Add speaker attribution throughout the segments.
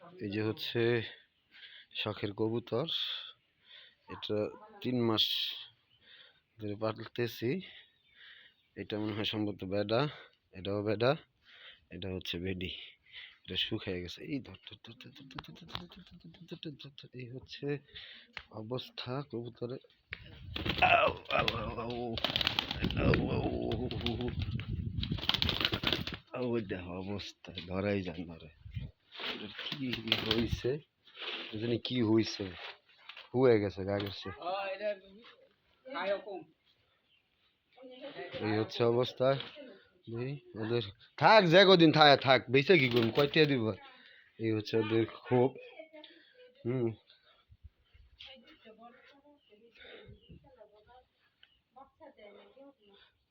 Speaker 1: এই যে হচ্ছে শখের কবুতর, এটা 3 মাস ধরে পালতেছি। এটা মনে হয় সম্ভবত বেডা, এটাও বেডা, এটা হচ্ছে বেডি। এটা শুকিয়ে গেছে। এই এই হচ্ছে অবস্থা কবুতরের। দেখো অবস্থা, ধরাই যান ধরে। কি হয়েছে জানি, কি হয়েছে, হয়ে গেছে গা গেছে। এই হচ্ছে অবস্থা। ওদের থাক, যে কদিন থাক বেঁচে কি করুন, কয়টা দিব। এই হচ্ছে ওদের ক্ষোভ।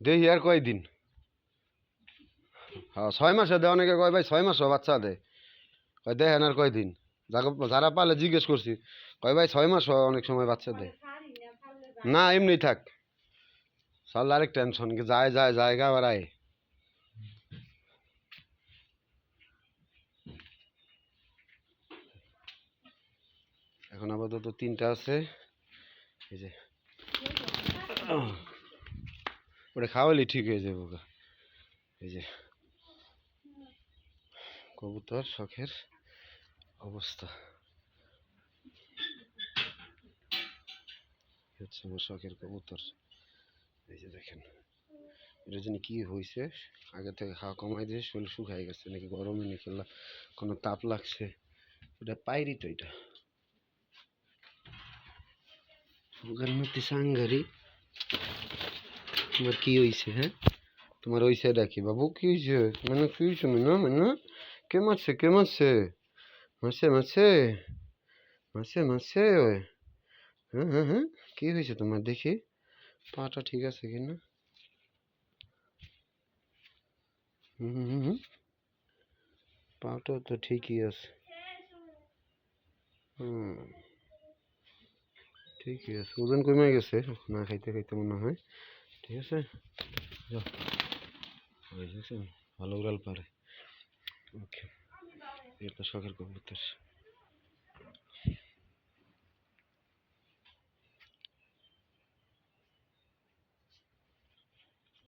Speaker 1: দেখি আর কয়দিন। হ্যাঁ 6 মাসে দেয়, অনেকে কয় ভাই 6 মাসও বাচ্চা দেয়। কয় দেখেন আর কয়দিন। যারা পালে জিজ্ঞেস করছি, কয় ভাই 6 মাসও অনেক সময় বাচ্চা দেয়। না এমনি থাক, সাল আরেক টেনশন, জায়গা বাড়ায়। এখন আপাতত 3টা আছে। এই যে ওটা খাওয়ালে ঠিক হয়ে যাবে। এই যে কবুতর শখের অবস্থা হচ্ছে আমার শখের কবুতর। এই যে দেখেন, এটা জানি কি হয়েছে, আগে থেকে খাওয়া কমাই দিয়ে শরীর শুকাই গেছে নাকি, গরমে নাকি কোনো তাপ লাগছে। ওটা পাইরি তো, এটা সাংঘারি। তোমার কি হয়েছে? হ্যাঁ তোমার হয়েছে ডাকি বাবু, কি হয়েছে? মানে কি হয়েছে? মানে কে মারছে? কে মারছে? মারছে মারছে মারছে মারছে। হ্যাঁ হ্যাঁ হ্যাঁ, কি হয়েছে তোমার দেখি? পাটা ঠিক আছে কিনা? হুম হুম হুম, পাটা তো ঠিকই আছে। হুম, ঠিকই আছে, ওজন কমে গেছে না খাইতে খাইতে মনে হয়। ঠিক আছে, যাও, বুঝেছেন, ভালো উড়াল পারে। ওকে, এটা শখের কবুতর।